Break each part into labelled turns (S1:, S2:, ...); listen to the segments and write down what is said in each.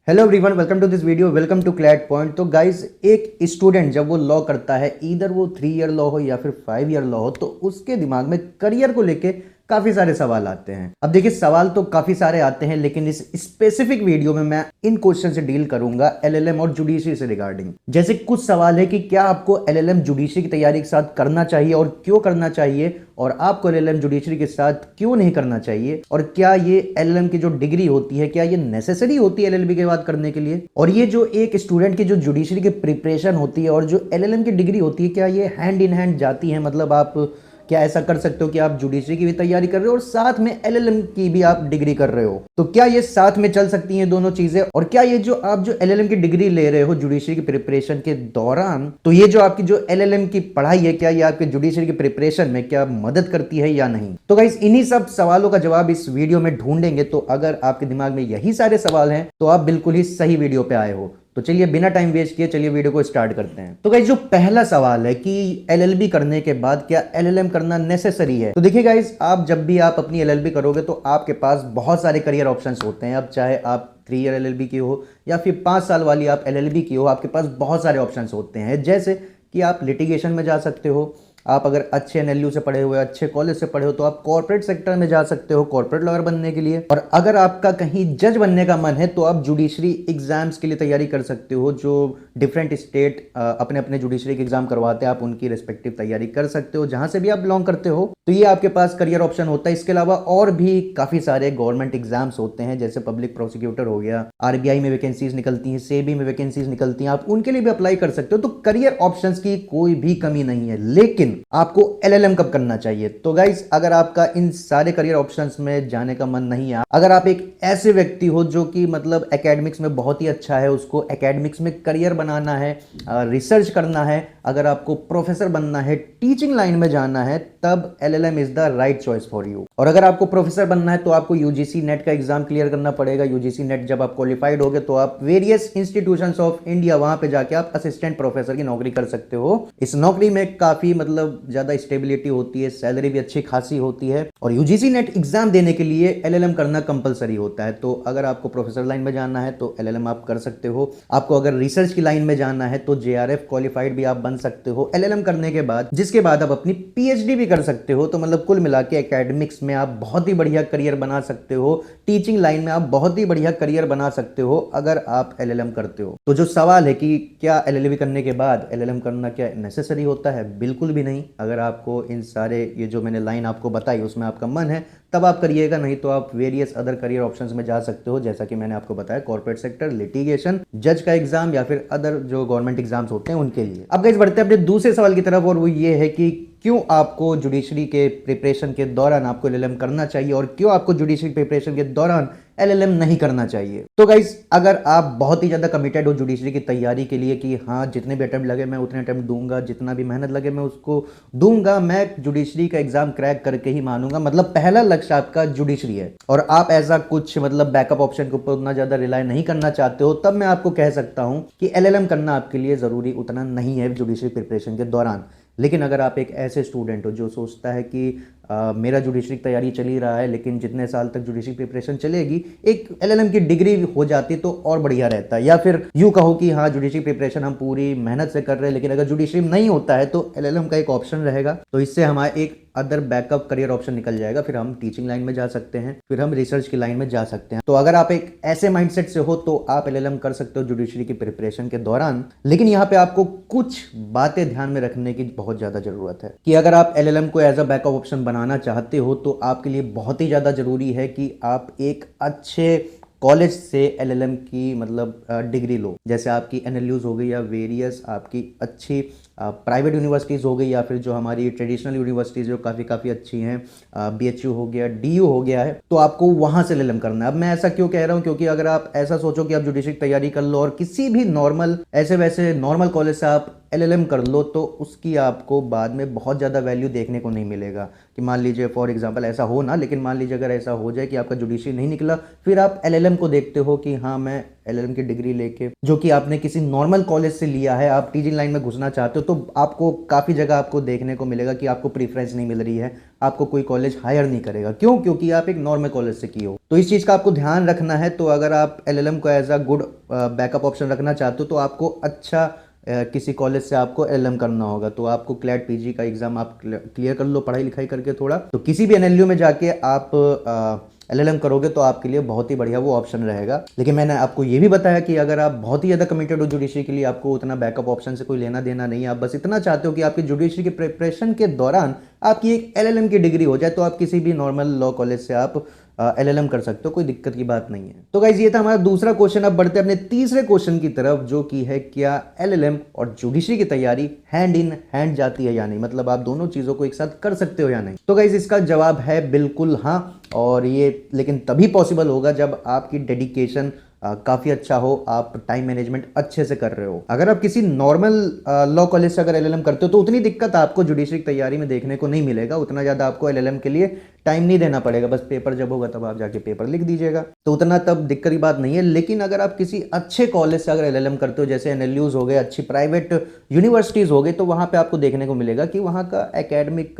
S1: Hello everyone, welcome to this video, welcome to CLAT point. तो guys, एक student जब वो लॉ करता है, इधर वो 3 ईयर लॉ हो या फिर 5 ईयर लॉ हो, तो उसके दिमाग में करियर को लेके काफी सारे सवाल आते हैं। अब देखिए, सवाल तो काफी सारे आते हैं, लेकिन इस स्पेसिफिक वीडियो में मैं इन क्वेश्चन से डील करूंगा एलएलएम और जुडिशरी से रिगार्डिंग। जैसे कुछ सवाल है कि क्या आपको एलएलएम जुडिशरी की तैयारी के साथ करना चाहिए और क्यों करना चाहिए, और आपको एलएलएम जुडिशरी के साथ क्यों नहीं करना चाहिए, और क्या ये एलएलएम की जो डिग्री होती है क्या ये नेसेसरी होती है एलएलबी के बाद करने के लिए, और ये जो एक स्टूडेंट की जो जुडिशरी की प्रिपरेशन होती है और जो एलएलएम की डिग्री होती है क्या ये हैंड इन हैंड जाती है। मतलब आप क्या ऐसा कर सकते हो कि आप जुडिशरी की भी तैयारी कर रहे हो और साथ में एलएलएम की भी आप डिग्री कर रहे हो, तो क्या ये साथ में चल सकती हैं दोनों चीजें? और क्या ये जो आप जो एलएलएम की डिग्री ले रहे हो जुडिशरी की प्रिपरेशन के दौरान, तो ये जो आपकी जो एलएलएम की पढ़ाई है क्या ये आपके जुडिशरी की प्रिपरेशन में क्या मदद करती है या नहीं? तो गाइस, इन्हीं सब सवालों का जवाब इस वीडियो में ढूंढेंगे। तो अगर आपके दिमाग में यही सारे सवाल हैं तो आप बिल्कुल ही सही वीडियो पे आए हो। तो चलिए बिना टाइम वेस्ट किए चलिए वीडियो को स्टार्ट करते हैं। तो गाइस, जो पहला सवाल है कि एलएलबी करने के बाद क्या एलएलएम करना नेसेसरी है, तो देखिए गाइस, आप जब भी आप अपनी एलएलबी करोगे तो आपके पास बहुत सारे करियर ऑप्शंस होते हैं। अब चाहे आप 3 ईयर एलएलबी की हो या फिर 5 साल वाली आप एलएलबी की हो, आपके पास बहुत सारे ऑप्शंस होते हैं। जैसे कि आप लिटिगेशन में जा सकते हो, आप अगर अच्छे एनएलयू से पढ़े हुए, अच्छे कॉलेज से पढ़े हो, तो आप कॉर्पोरेट सेक्टर में जा सकते हो कॉर्पोरेट लॉयर बनने के लिए। और अगर आपका कहीं जज बनने का मन है तो आप जुडिशरी एग्जाम्स के लिए तैयारी कर सकते हो। जो डिफरेंट स्टेट अपने अपने जुडिशरी के एग्जाम करवाते हैं, आप उनकी रिस्पेक्टिव तैयारी कर सकते हो जहां से भी आप बिलोंग करते हो। तो ये आपके पास करियर ऑप्शन होता है। इसके अलावा और भी काफी सारे गवर्नमेंट एग्जाम्स होते हैं, जैसे पब्लिक प्रोसिक्यूटर हो गया, आरबीआई में वैकेंसीज निकलती हैं, सेबी में वैकेंसीज निकलती हैं, आप उनके लिए भी अप्लाई कर सकते हो। तो करियर ऑप्शंस की कोई भी कमी नहीं है। लेकिन आपको एलएलएम कब करना चाहिए? तो गाइस, अगर आपका इन सारे करियर ऑप्शंस में जाने का मन नहीं है, अगर आप एक ऐसे व्यक्ति हो जो कि मतलब एकेडमिक्स में बहुत ही अच्छा है, उसको एकेडमिक्स में करियर बनाना है, रिसर्च करना है, अगर आपको प्रोफेसर बनना है, टीचिंग लाइन में जाना है, तब LLM is the right choice for you. और अगर आपको प्रोफेसर बनना है तो आपको यूजीसी नेट का एग्जाम क्लियर करना पड़ेगा। यूजीसी नेट जब आप क्वालिफाइड होगे तो आप वेरियस इंस्टीट्यूशंस ऑफ इंडिया वहां पे जाके आप असिस्टेंट प्रोफेसर की नौकरी कर सकते हो। इस नौकरी में काफी मतलब ज्यादा स्टेबिलिटी होती है, सैलरी भी अच्छी खासी होती है, और यूजीसी नेट एग्जाम देने के लिए एलएलएम करना कंपलसरी होता है। तो अगर आपको प्रोफेसर लाइन में जाना है तो एलएलएम आप कर सकते हो। आपको अगर रिसर्च की लाइन में जाना है तो जेआरएफ क्वालिफाइड भी आप बन सकते हो एलएलएम करने के बाद, जिसके बाद आप अपनी पीएचडी भी कर सकते हो। तो मतलब कुल मिला के एकेडमिक्स में आप बहुत ही बढ़िया करियर बना सकते हो, टीचिंग लाइन में आप बहुत ही बढ़िया करियर बना सकते हो अगर आप एलएलएम करते हो। तो जो सवाल है कि क्या एलएलबी करने के बाद एलएलएम करना क्या नेसेसरी होता है, बिल्कुल भी नहीं। अगर आपको इन सारे ये जो मैंने लाइन आपको बताई उसमें आपका मन है तब आप करिएगा, नहीं तो आप वेरियस अदर करियर ऑप्शंस में जा सकते हो, जैसा कि मैंने आपको बताया कॉर्पोरेट सेक्टर, लिटिगेशन, जज का एग्जाम या फिर अदर जो गवर्नमेंट एग्जाम्स होते हैं उनके लिए। अब गाइस, बढ़ते हैं अपने दूसरे सवाल की तरफ, और वो ये है कि क्यों आपको जुडिशरी के प्रिपरेशन के दौरान आपको एलएलएम करना चाहिए और क्यों आपको जुडिशरी प्रिपरेशन के दौरान एलएलएम नहीं करना चाहिए। तो गाइस, अगर आप बहुत ही ज्यादा कमिटेड हो जुडिशरी की तैयारी के लिए कि हाँ जितने भी अटेम्प्ट लगे मैं उतने अटेम्प्ट दूंगा, जितना भी मेहनत लगे मैं उसको दूंगा, मैं जुडिशरी का एग्जाम क्रैक करके ही मानूंगा, मतलब पहला लक्ष्य आपका जुडिशरी है, और आप ऐसा कुछ मतलब बैकअप ऑप्शन के ऊपर उतना ज्यादा रिलाय नहीं करना चाहते हो, तब मैं आपको कह सकता हूं कि एलएलएम करना आपके लिए जरूरी उतना नहीं है जुडिशरी प्रिपरेशन के दौरान। लेकिन अगर आप एक ऐसे स्टूडेंट हो जो सोचता है कि मेरा जुडिशरी की तैयारी चल ही रहा है, लेकिन जितने साल तक जुडिशरी प्रिपरेशन चलेगी एक एलएलएम की डिग्री हो जाती तो और बढ़िया रहता है, या फिर यूं कहो कि हाँ जुडिशरी प्रिपरेशन हम पूरी मेहनत से कर रहे हैं, लेकिन अगर जुडिशरी नहीं होता है तो एलएलएम का एक ऑप्शन रहेगा, तो इससे हमारा एक अदर बैकअप करियर ऑप्शन निकल जाएगा। फिर हम टीचिंग लाइन में जा सकते हैं, फिर हम रिसर्च की लाइन में जा सकते हैं। तो अगर आप एक ऐसे माइंडसेट से हो तो आप एलएलएम कर सकते हो जुडिशरी की प्रिपरेशन के दौरान। लेकिन यहाँ पे आपको कुछ बातें ध्यान में रखने की बहुत ज्यादा जरूरत है कि अगर आप एलएलएम को एज अ बैकअप ऑप्शन बनाना चाहते हो तो आपके लिए बहुत ही ज्यादा जरूरी है कि आप एक अच्छे कॉलेज से एलएलएम की मतलब डिग्री लो। जैसे आपकी एनएलयूज हो गई या वेरियस आपकी अच्छी प्राइवेट यूनिवर्सिटीज़ हो गई, या फिर जो हमारी ट्रेडिशनल यूनिवर्सिटीज़ जो काफ़ी अच्छी हैं, बीएचयू हो गया, डीयू हो गया है, तो आपको वहाँ से एलएलएम करना है। अब मैं ऐसा क्यों कह रहा हूँ, क्योंकि अगर आप ऐसा सोचो कि आप जुडिशरी की तैयारी कर लो और किसी भी नॉर्मल ऐसे वैसे नॉर्मल कॉलेज से आप एलएलएम कर लो, तो उसकी आपको बाद में बहुत ज़्यादा वैल्यू देखने को नहीं मिलेगा। कि मान लीजिए फॉर एग्जांपल ऐसा हो ना, लेकिन मान लीजिए अगर ऐसा हो जाए कि आपका जुडिशरी नहीं निकला, फिर आप एलएलएम को देखते हो कि हाँ मैं एलएलएम की डिग्री लेके, जो कि आपने किसी नॉर्मल कॉलेज से लिया है, आप टीचिंग लाइन में घुसना चाहते हो, तो आपको काफ़ी जगह आपको देखने को मिलेगा कि आपको प्रीफरेंस नहीं मिल रही है, आपको कोई कॉलेज हायर नहीं करेगा। क्यों? क्योंकि आप एक नॉर्मल कॉलेज से किए हो। तो इस चीज़ का आपको ध्यान रखना है। तो अगर आप एलएलएम को as a good backup option रखना चाहते हो तो आपको अच्छा किसी कॉलेज से आपको एलएलएम करना होगा। तो आपको क्लैट पीजी का एग्जाम आप क्लियर कर लो पढ़ाई लिखाई करके थोड़ा, तो किसी भी एनएलयू में जाके आप एलएलएम करोगे तो आपके लिए बहुत ही बढ़िया वो ऑप्शन रहेगा। लेकिन मैंने आपको ये भी बताया कि अगर आप बहुत ही ज़्यादा कमिटेड हो जुडिशरी के लिए, आपको उतना बैकअप ऑप्शन से कोई लेना देना नहीं है, आप बस इतना चाहते हो कि आपकी जुडिशरी की प्रिपरेशन के दौरान आपकी एक एलएलएम की डिग्री हो जाए, तो आप किसी भी नॉर्मल लॉ कॉलेज से आप एलएलएम कर सकते हो, कोई दिक्कत की बात नहीं है। तो गाइज ये था हमारा दूसरा क्वेश्चन। अब बढ़ते हैं अपने तीसरे क्वेश्चन की तरफ, जो कि है क्या एलएलएम और जुडिशरी की तैयारी हैंड इन हैंड जाती है या नहीं, मतलब आप दोनों चीजों को एक साथ कर सकते हो या नहीं। तो गाइज इसका जवाब है बिल्कुल हाँ, और ये लेकिन तभी पॉसिबल होगा जब आपकी डेडिकेशन काफ़ी अच्छा हो, आप टाइम मैनेजमेंट अच्छे से कर रहे हो। अगर आप किसी नॉर्मल लॉ कॉलेज से अगर एलएलएम करते हो तो उतनी दिक्कत आपको जुडिशरी तैयारी में देखने को नहीं मिलेगा, उतना ज़्यादा आपको एलएलएम के लिए टाइम नहीं देना पड़ेगा, बस पेपर जब होगा तब आप जाके पेपर लिख दीजिएगा, तो उतना तब दिक्कत की बात नहीं है। लेकिन अगर आप किसी अच्छे कॉलेज से अगर एलएलएम करते हो, जैसे एनएलयूज हो गए, अच्छी प्राइवेट यूनिवर्सिटीज़ हो गई, तो वहाँ पे आपको देखने को मिलेगा कि वहाँ का एकेडमिक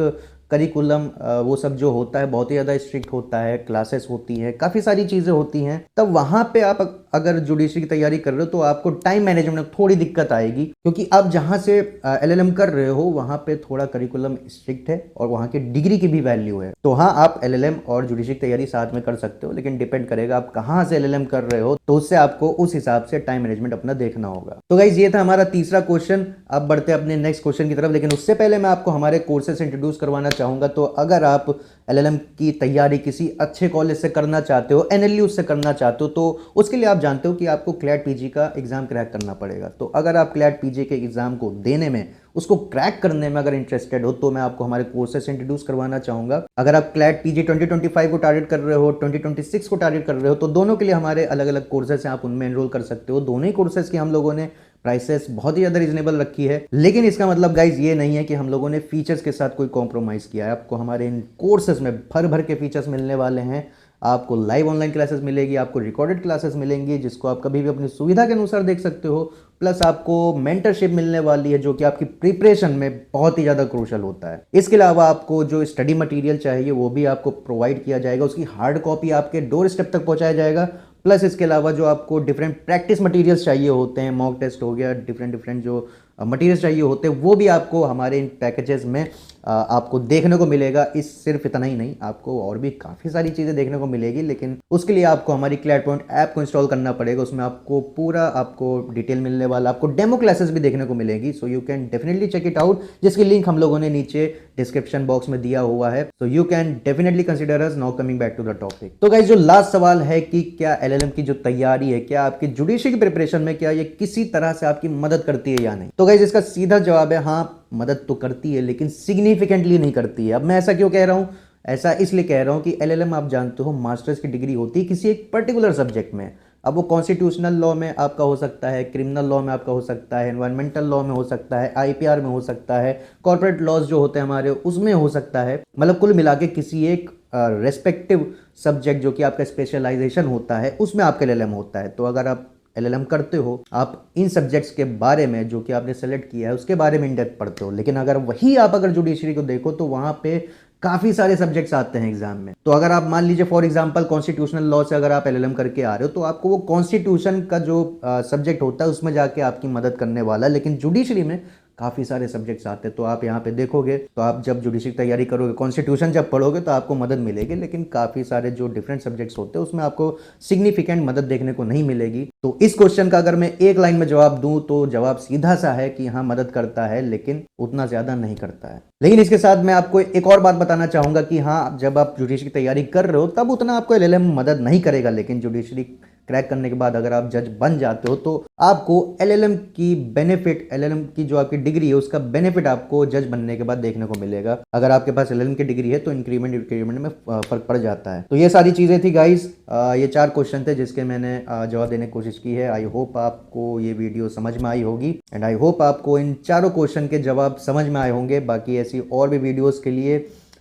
S1: करिकुलम वो सब जो होता है बहुत ही ज़्यादा स्ट्रिक्ट होता है, क्लासेस होती है, काफ़ी सारी चीज़ें होती हैं। तब वहाँ पे आप अगर जुडिशरी की तैयारी कर रहे हो तो आपको टाइम मैनेजमेंट में थोड़ी दिक्कत आएगी, क्योंकि आप जहाँ से एलएलएम कर रहे हो वहाँ पे थोड़ा करिकुलम स्ट्रिक्ट है और वहाँ की डिग्री की भी वैल्यू है। तो हाँ, आप एलएलएम और जुडिशरी की तैयारी साथ में कर सकते हो, लेकिन डिपेंड करेगा आप कहाँ से एलएलएम कर रहे हो, तो उससे आपको उस हिसाब से टाइम मैनेजमेंट अपना देखना होगा। तो गाइज ये था हमारा तीसरा क्वेश्चन। अब बढ़ते हैं अपने नेक्स्ट क्वेश्चन की तरफ, लेकिन उससे पहले मैं आपको हमारे कोर्सेस इंट्रोड्यूस करवाना चाहूंगा। तो अगर आप एलएलएम की तैयारी किसी अच्छे कॉलेज से करना चाहते हो, एनएलयू से करना चाहते हो, तो उसके लिए आप जानते हो कि आपको क्लैट पीजी का एग्जाम क्रैक करना पड़ेगा। तो अगर आप क्लैट पीजी के एग्जाम को देने में, उसको क्रैक करने में अगर इंटरेस्टेड हो, तो मैं आपको हमारे कोर्सेस इंट्रोड्यूस करवाना चाहूंगा। अगर आप क्लैट पीजी 2025 को टारगेट कर रहे हो, 2026 को टारगेट कर रहे हो, तो दोनों के लिए हमारे अलग अलग कोर्सेस हैं, आप उनमें एनरोल कर सकते हो। दोनों ही कोर्सेस की हम लोगों ने प्राइसेस बहुत ही ज़्यादा रीजनेबल रखी है, लेकिन इसका मतलब गाइज ये नहीं है कि हम लोगों ने फीचर्स के साथ कोई कॉम्प्रोमाइज़ किया है। आपको हमारे इन कोर्सेज में भर भर के फीचर्स मिलने वाले हैं। आपको लाइव ऑनलाइन क्लासेस मिलेगी, आपको रिकॉर्डेड क्लासेस मिलेंगी जिसको आप कभी भी अपनी सुविधा के अनुसार देख सकते हो, प्लस आपको मेंटरशिप मिलने वाली है जो कि आपकी प्रिपरेशन में बहुत ही ज़्यादा क्रूशल होता है। इसके अलावा आपको जो स्टडी मटेरियल चाहिए वो भी आपको प्रोवाइड किया जाएगा, उसकी हार्ड कॉपी आपके डोर स्टेप तक पहुंचाया जाएगा। प्लस इसके अलावा जो आपको डिफरेंट प्रैक्टिस मटेरियल्स चाहिए होते हैं, मॉक टेस्ट हो गया, डिफरेंट जो मटेरियल्स चाहिए होते हैं, वो भी आपको हमारे इन पैकेजेस में आपको देखने को मिलेगा। इस सिर्फ इतना ही नहीं, आपको और भी काफ़ी सारी चीज़ें देखने को मिलेगी, लेकिन उसके लिए आपको हमारी क्लैट पॉइंट ऐप को इंस्टॉल करना पड़ेगा। उसमें आपको पूरा आपको डिटेल मिलने वाला, आपको डेमो क्लासेस भी देखने को मिलेगी। So you can definitely check it out, जिसकी लिंक हम लोगों ने नीचे डिस्क्रिप्शन बॉक्स में दिया हुआ है। So you can definitely consider us. Now coming back to the topic. तो गाइस, जो लास्ट सवाल है कि क्या एलएलएम की जो तैयारी है, क्या आपकी जुडिशरी की प्रिपरेशन में क्या ये किसी तरह से आपकी मदद करती है या नहीं। तो गाइस, इसका सीधा जवाब है हाँ, मदद तो करती है, लेकिन सिग्निफिकेंटली नहीं करती है। अब मैं ऐसा क्यों कह रहा हूं? ऐसा इसलिए कह रहा हूं कि एलएलएम आप जानते हो मास्टर्स की डिग्री होती है किसी एक पर्टिकुलर सब्जेक्ट में। अब वो कॉन्स्टिट्यूशनल लॉ में आपका हो सकता है, क्रिमिनल लॉ में आपका हो सकता है, एनवायरमेंटल लॉ में हो सकता है, आईपीआर में हो सकता है, कॉर्पोरेट लॉज जो होते हैं हमारे उसमें हो सकता है। मतलब कुल मिला के किसी एक रेस्पेक्टिव सब्जेक्ट जो कि आपका स्पेशलाइजेशन होता है उसमें आपका एलएलएम होता है। तो अगर आप एलएलएम करते हो, आप इन सब्जेक्ट्स के बारे में जो कि आपने सेलेक्ट किया है उसके बारे में इन डेप्थ पढ़ते हो। लेकिन अगर वही आप अगर जुडिशरी को देखो तो वहां पे काफी सारे सब्जेक्ट्स आते हैं एग्जाम में। तो अगर आप मान लीजिए फॉर एग्जांपल कॉन्स्टिट्यूशनल लॉ से अगर आप एलएलएम करके आ रहे हो, तो आपको वो कॉन्स्टिट्यूशन का जो सब्जेक्ट होता है उसमें जाके आपकी मदद करने वाला है। लेकिन जुडिशरी में काफ़ी सारे सब्जेक्ट्स आते हैं। तो आप यहाँ पे देखोगे तो आप जब जुडिशरी तैयारी करोगे, कॉन्स्टिट्यूशन जब पढ़ोगे तो आपको मदद मिलेगी, लेकिन काफ़ी सारे जो डिफरेंट सब्जेक्ट्स होते हैं उसमें आपको सिग्निफिकेंट मदद देखने को नहीं मिलेगी। तो इस क्वेश्चन का अगर मैं एक लाइन में जवाब दूं तो जवाब सीधा सा है कि हाँ, मदद करता है, लेकिन उतना ज़्यादा नहीं करता है। लेकिन इसके साथ मैं आपको एक और बात बताना चाहूंगा कि हाँ, जब आप जुडिशरी की तैयारी कर रहे हो तब उतना आपको एलएलएम मदद नहीं करेगा, लेकिन जुडिशरी क्रैक करने के बाद अगर आप जज बन जाते हो तो आपको एलएलएम की बेनिफिट, एलएलएम की जो आपकी डिग्री है उसका बेनिफिट आपको जज बनने के बाद देखने को मिलेगा। अगर आपके पास एलएलएम की डिग्री है तो इंक्रीमेंट में फर्क पड़ जाता है। तो ये सारी चीजें थी गाइस, ये 4 क्वेश्चन थे जिसके मैंने जवाब देने की कोशिश की है। आई होप आपको ये वीडियो समझ में आई होगी एंड आई होप आपको इन चारों क्वेश्चन के जवाब समझ में आए होंगे। बाकी ऐसी और भी वीडियोस के लिए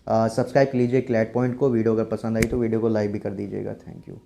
S1: सब्सक्राइब कीजिए क्लैट पॉइंट को। वीडियो अगर पसंद आई तो वीडियो को लाइक भी कर दीजिएगा। Thank you.